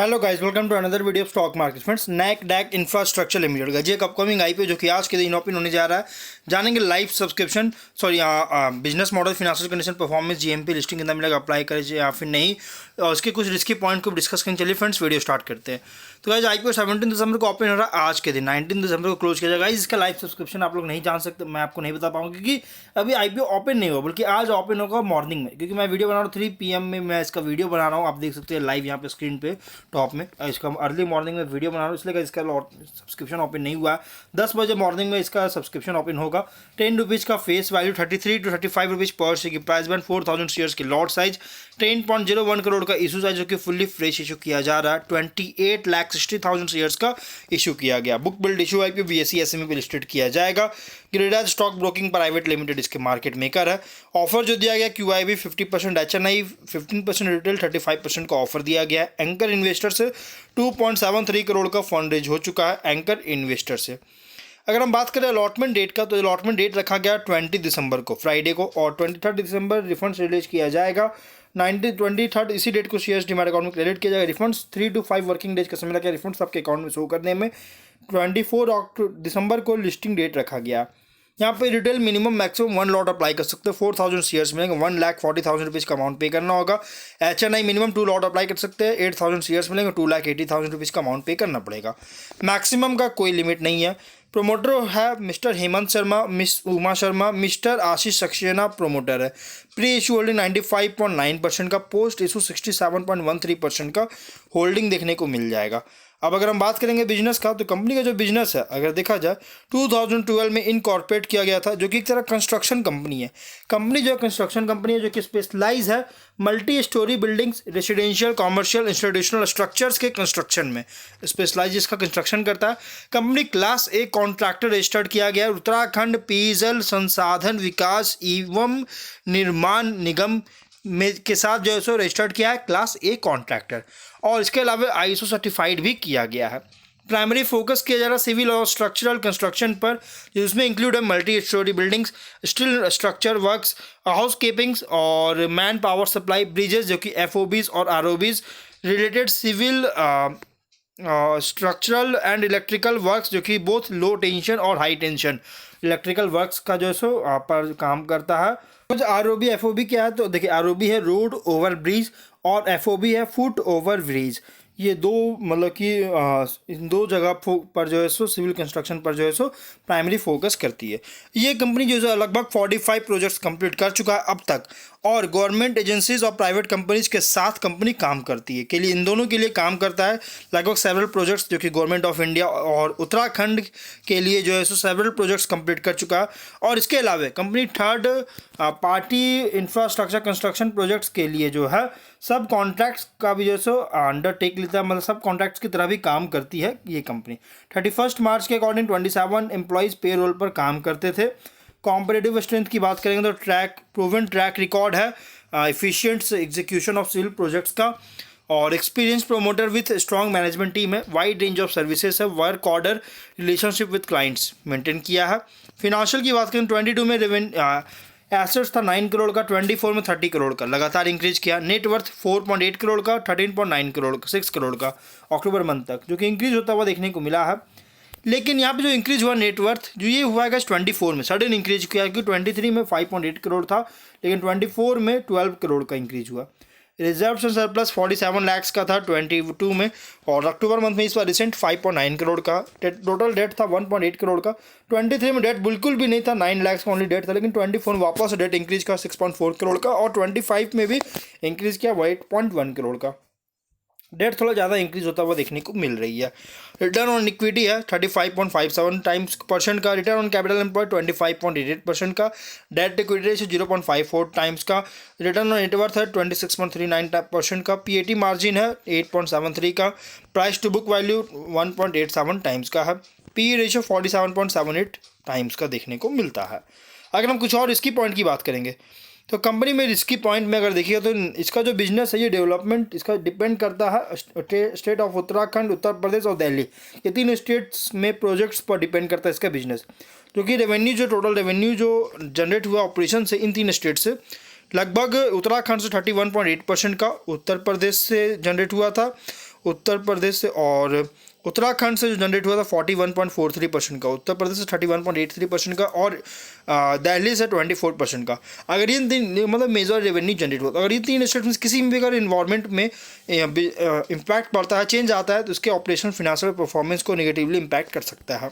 Hello guys, welcome to another video of stock market friends. Nacdac infrastructure limited का जी एक upcoming IPO जो कि आज के दिन ओपन होने जा रहा है। जानेंगे live subscription business model, financial condition, performance, GMP listing कितना मिलेगा, अप्लाई करें या फिर नहीं, और उसके कुछ रिस्की पॉइंट को डिस्कस करने। चलिए फ्रेंड्स, वीडियो स्टार्ट करते हैं। तो गाइस, आईपीओ 17 दिसंबर को ओपन हो रहा है। आज के दिन 19 दिसंबर को क्लोज किया जाएगा। इसका लाइव सब्सक्रिप्शन आप लोग नहीं जान सकते, मैं आपको नहीं बता पाऊंगा क्योंकि अभी आईपीओ ओपन नहीं हुआ, बल्कि आज ओपन होगा मॉर्निंग में। क्योंकि मैं वीडियो बना रहा हूँ 3 PM में, मैं इसका वीडियो बना रहा हूँ। आप देख सकते हैं लाइव यहाँ पे स्क्रीन पे टॉप में। इसका अर्ली मॉर्निंग में वीडियो बना रहा हूँ, इसलिए इसका सब्सक्रिप्शन ओपन नहीं हुआ। 10 बजे मॉर्निंग में इसका सब्सक्रिप्शन ओपन होगा। 10 रुपीज़ का फेस वैल्यू, 33 to 35 रुपीज़ पर शेयर की प्राइस बैंड, 4000 शेयर्स की लॉट साइज, 10.01 करोड़ का इशू साइज जो कि फुल्ली फ्रेश इशू किया जा रहा है। 28,60,000 शेयर्स का इशू किया गया। Book build issue IPO BSE SME पे लिस्टेड किया जाएगा। ग्रेडाज स्टॉक ब्रोकिंग प्राइवेट लिमिटेड इसके मार्केट मेकर है। ऑफर जो दिया गया QIB 50%, HNI 15%, रिटेल 35% का ऑफर दिया गया है। एंकर इन्वेस्टर से 2.73 करोड़ का फंड रेज हो चुका है एंकर इन्वेस्टर से। अगर हम बात करें अलॉटमेंट डेट का, तो अलॉटमेंट डेट रखा गया 20 दिसंबर को, फ्राइडे को, और 23 दिसंबर रिफंड्स रिलीज किया जाएगा। 23 इसी डेट को शेयर्स डीमैट अकाउंट में क्रेडिट किया जाएगा। रिफंड्स 3 to 5 वर्किंग डेज का समय लगेगा रिफंड्स आपके अकाउंट में शो करने में। 24 दिसंबर को लिस्टिंग डेट रखा गया। यहाँ पे retail minimum maximum 1 lot apply कर सकते हैं। 4000 शेयर्स मिलेंगे, 1,40,000 रुपीज़ का अमाउंट पे करना होगा। HNI मिनिमम 2 लॉट अप्लाई कर सकते हैं, 8000 शेयर्स मिलेंगे, 2,80,000 रुपीज़ का अमाउंट पे करना पड़ेगा। मैक्सिमम का कोई लिमिट नहीं है। प्रोमोटर है mister Hemant Sharma, miss Uma Sharma, mister Ashish Saxena promoter है। प्री इशू होल्डिंग 95.9% का, पोस्ट इशू 67.13% का होल्डिंग देखने को मिल जाएगा। अब अगर हम बात करेंगे बिजनेस का, तो कंपनी का जो बिजनेस है अगर देखा जाए 2012 में इनकॉर्पोरेट किया गया था, जो कि एक तरह कंस्ट्रक्शन कंपनी है। कंपनी जो है कंस्ट्रक्शन कंपनी है, जो कि स्पेशलाइज है multi storey buildings, residential, commercial, institutional structures के कंस्ट्रक्शन में स्पेशलाइज इसका कंस्ट्रक्शन करता है। Company class a contractor registered किया गया है उत्तराखंड पेयजल संसाधन विकास एवं निर्माण निगम में के साथ जो है सो रजिस्टर्ड किया है क्लास ए कॉन्ट्रैक्टर, और इसके अलावा ISO सर्टिफाइड भी किया गया है। प्राइमरी फोकस किया जा रहा है सिविल और स्ट्रक्चरल कंस्ट्रक्शन पर, जिसमें इंक्लूड है multi storey buildings, steel structure works, house keepings और मैन पावर सप्लाई, ब्रिजेस जो कि FOBs और ROBs, related civil structural and electrical works जो कि बोथ लो टेंशन और हाई टेंशन इलेक्ट्रिकल वर्क्स का जो है सो पर काम करता है। कुछ ROB FOB क्या है, तो देखिए ROB है रोड ओवर ब्रिज और FOB है फुट ओवर ब्रिज। ये दो मतलब कि इन दो जगह पर जो है सो सिविल कंस्ट्रक्शन पर जो है सो प्राइमरी फोकस करती है। ये कंपनी जो है लगभग 45 प्रोजेक्ट्स कंप्लीट कर चुका है अब तक, और गवर्नमेंट एजेंसीज और प्राइवेट कंपनीज के साथ कंपनी काम करती है, के लिए इन दोनों के लिए काम करता है। लगभग सेवरल प्रोजेक्ट्स जो कि गवर्नमेंट ऑफ इंडिया और उत्तराखंड के लिए जो है सो सेवरल प्रोजेक्ट्स कंप्लीट कर चुका है। और इसके अलावा company third party infrastructure construction projects के लिए जो है सब कॉन्ट्रैक्ट्स का भी जो है सो अंडरटेक लेता है, मतलब सब कॉन्ट्रैक्ट्स की तरह भी काम करती है ये कंपनी। 31 मार्च के अकॉर्डिंग 27 एम्प्लॉयज़ पे रोल पर काम करते थे। कॉम्पिटिटिव स्ट्रेंथ की बात करेंगे तो प्रूवन ट्रैक रिकॉर्ड है efficient execution of civil projects का, और experience promoter with strong management team है। वाइड रेंज ऑफ सर्विसेज है, work order relationship with clients maintain किया है। फिनेंशियल की बात करें 22 में एसेट्स था 9 करोड़ का, 24 में 30 करोड़ का, लगातार इंक्रीज किया। नेटवर्थ 4.8 करोड़ का, 13.9 करोड़ का, 6 करोड़ का अक्टूबर मंथ तक, जो कि इंक्रीज होता हुआ देखने को मिला है। लेकिन यहाँ पे जो इंक्रीज हुआ नेटवर्थ जो ये हुआ है 24 में सडन इंक्रीज किया, क्योंकि 23 में 5.8 करोड़ था, लेकिन 24 में 12 करोड़ का इंक्रीज हुआ। रिजर्व्स एंड सरप्लस 47 लाख का था 22 में, और अक्टूबर मंथ में इस बार रिसेंट 5.9 करोड़ का। टोटल डेट था 1.8 करोड़ का। 23 में डेट बिल्कुल भी नहीं था, 9 लाख का ओनली डेट था, लेकिन 24 में वापस डेट इंक्रीज का 6.4 करोड़ का, और 25 में भी इंक्रीज किया 8.1 करोड़ का। डेट थोड़ा ज़्यादा इंक्रीज होता हुआ देखने को मिल रही है। रिटर्न ऑन इक्विटी है 35.57% का, रिटर्न ऑन कैपिटल एम्प्लॉयड 25.88% का, डेट इक्विटी रेशियो 0.54 टाइम्स का, रिटर्न ऑन नेटवर्थ है 26.39% का, PAT मार्जिन है 8.73 का, price to book value 1.87 times का है, PE रेशियो 47.78 टाइम्स का देखने को मिलता है। अगर हम कुछ और इसकी पॉइंट की बात करेंगे, तो कंपनी में रिस्की पॉइंट में अगर देखिएगा तो इसका जो बिजनेस है ये डेवलपमेंट इसका डिपेंड करता है स्टेट ऑफ उत्तराखंड, उत्तर प्रदेश और दिल्ली, ये 3 स्टेट्स में प्रोजेक्ट्स पर डिपेंड करता है इसका बिजनेस। क्योंकि टोटल रेवेन्यू जो जनरेट हुआ ऑपरेशन से इन 3 स्टेट से लगभग उत्तराखंड से 31.8% का उत्तर प्रदेश से जनरेट हुआ था, उत्तर प्रदेश से और उत्तराखंड से जो जनरेट हुआ था 41.43% का, उत्तर प्रदेश से 31.83% का और दिल्ली से 24% का। अगर ये तीन मतलब मेजर रेवेन्यू जनरेट हुआ, अगर ये तीन स्टेट में किसी भी अगर इन्वायरमेंट में इम्पैक्ट पड़ता है, चेंज आता है, तो उसके ऑपरेशन फाइनेंशियल परफॉर्मेंस को नेगेटिवली इम्पैक्ट कर सकता है।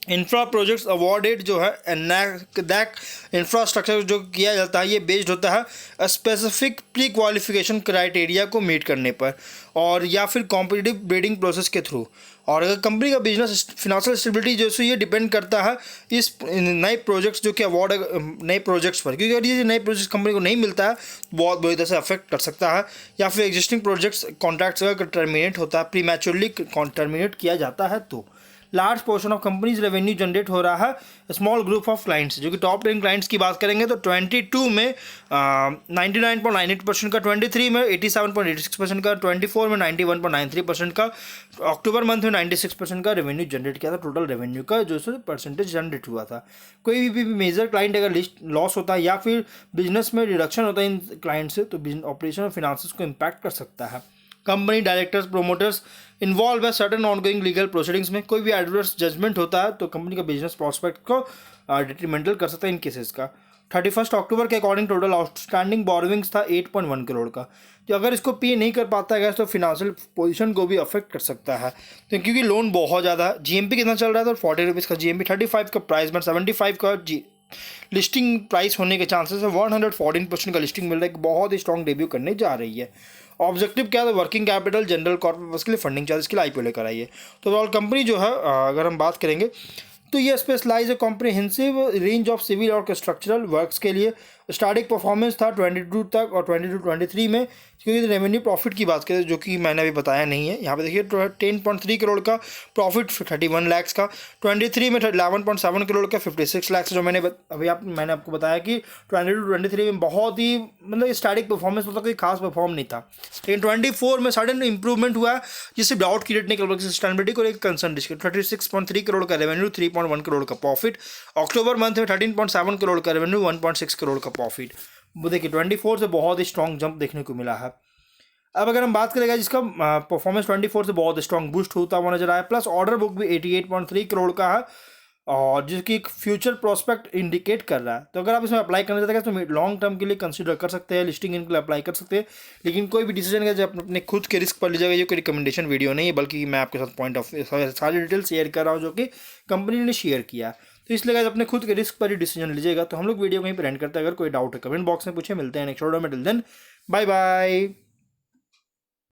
इंफ्रा प्रोजेक्ट्स अवॉर्डेड जो है नैक इंफ्रास्ट्रक्चर जो किया जाता है, ये बेस्ड होता है स्पेसिफिक प्री क्वालिफिकेशन क्राइटेरिया को मीट करने पर और या फिर कॉम्पिटिटिव बिडिंग प्रोसेस के थ्रू। और अगर कंपनी का बिजनेस फिनेंशियल स्टेबिलिटी जो है ये डिपेंड करता है इस नए प्रोजेक्ट्स जो कि अवार्ड नए प्रोजेक्ट्स पर, क्योंकि अगर ये नए प्रोजेक्ट्स कंपनी को नहीं मिलता है बहुत बुरी तरह से अफेक्ट कर सकता है, या फिर एग्जिस्टिंग प्रोजेक्ट्स कॉन्ट्रैक्ट्स अगर टर्मिनेट होता है, प्रीमैच्योरली टर्मिनेट किया जाता है, तो large portion of companies revenue generate हो रहा है स्मॉल ग्रुप ऑफ क्लाइंट्स। जो कि टॉप 10 क्लाइंट्स की बात करेंगे तो 22 में 99.98% का, 23 में 87.86% का, 24 में 91.93% का, अक्टूबर मंथ में 96% का रेवेन्यू जनरेट किया था टोटल रेवेन्यू का, जो से परसेंटेज जनरेट हुआ था। कोई भी मेजर क्लाइंट अगर लिस्ट लॉस होता है या फिर बिजनेस में रिडक्शन होता है इन क्लाइंट से, तो ऑपरेशन और फिनांसेस को इम्पैक्ट कर सकता है। कंपनी डायरेक्टर्स प्रोमोटर्स इन्वॉल्व है सर्टन ऑनगोइंग लीगल प्रोसीडिंग्स में। कोई भी एडवर्स जजमेंट होता है तो कंपनी का बिजनेस प्रॉस्पेक्ट को डिट्रीमेंटल कर सकता है इन केसेस का। 31 अक्टूबर के अकॉर्डिंग टोटल आउटस्टैंडिंग बोरोविंग्स था 8.1 करोड़ का। तो अगर इसको पे नहीं कर पाता है तो फिनेंशियल पोजीशन को भी अफेक्ट कर सकता है, तो क्योंकि लोन बहुत ज़्यादा। जीएमपी कितना चल रहा था? 40 रुपीज़ का जीएमपी, 35 का प्राइस में 75 का लिस्टिंग प्राइस होने के चांसेस है। 114% का लिस्टिंग मिल रहा है, बहुत ही स्ट्रॉन्ग डेब्यू करने जा रही है। ऑब्जेक्टिव क्या था? वर्किंग कैपिटल, जनरल कॉर्पोरेट के लिए फंडिंग चार्जेस के लिए आईपीओ लेकर आई है। तो ओवरऑल कंपनी जो है अगर हम बात करेंगे तो ये स्पेशलाइज है कॉम्प्रिहेंसिव रेंज ऑफ सिविल और स्ट्रक्चरल वर्क्स के लिए। स्टार्टिंग परफॉर्मेंस था 22 तक और 22-23 में, क्योंकि रेवेन्यू प्रॉफिट की बात करें जो कि मैंने अभी बताया नहीं है, यहाँ पे देखिए 10.3 करोड़ का प्रॉफिट, 31 लाख का। 23 में 11.7 करोड़ का, 56 लाख, जो मैंने मैंने आपको बताया कि 22-23 में बहुत ही मतलब स्टार्टिंग परफॉर्मेंस मतलब कोई खास परफॉर्म नहीं था, लेकिन 24 में सडन इंप्रूवमेंट हुआ है, जिससे डाउट क्रिएट नहीं कर सस्टेनेबिलिटी को एक कंसर्न डिस्क। 36.3 करोड़ का रेवेन्यू, 3.1 करोड़ का प्रॉफिट। अक्टूबर मंथ में 13.7 करोड़ का रेवेन्यू, 1.6 करोड़ का प्रॉफिट। वो देखिए 24 से बहुत ही स्ट्रॉन्ग जंप देखने को मिला है। अब अगर हम बात करेंगे जिसका परफॉर्मेंस 24 से बहुत स्ट्रॉन्ग बूस्ट होता हुआ नजर आया, प्लस ऑर्डर बुक भी 88.3 करोड़ का है और जिसकी एक फ्यूचर प्रोस्पेक्ट इंडिकेट कर रहा है। तो अगर आप इसमें अप्लाई करना चाहते हैं तो लॉन्ग टर्म के लिए कंसीडर कर सकते हैं, लिस्टिंग इनके लिए अप्लाई कर सकते हैं, लेकिन कोई भी डिसीजन है जब अपने खुद के रिस्क पर लीजिएगा। ये कोई रिकमेंडेशन वीडियो नहीं है, बल्कि मैं आपके साथ पॉइंट ऑफ सारी डिटेल शेयर कर रहा हूँ जो कि कंपनी ने शेयर किया। तो इसलिए अगर अपने खुद के रिस्क पर ही डिसीजन लीजिएगा। तो हम लोग वीडियो कहीं पर एंड करते हैं। अगर कोई डाउट है कमेंट बॉक्स में पूछे। मिलते हैं नेक्स्ट वीडियो में, टिल देन बाय बाय।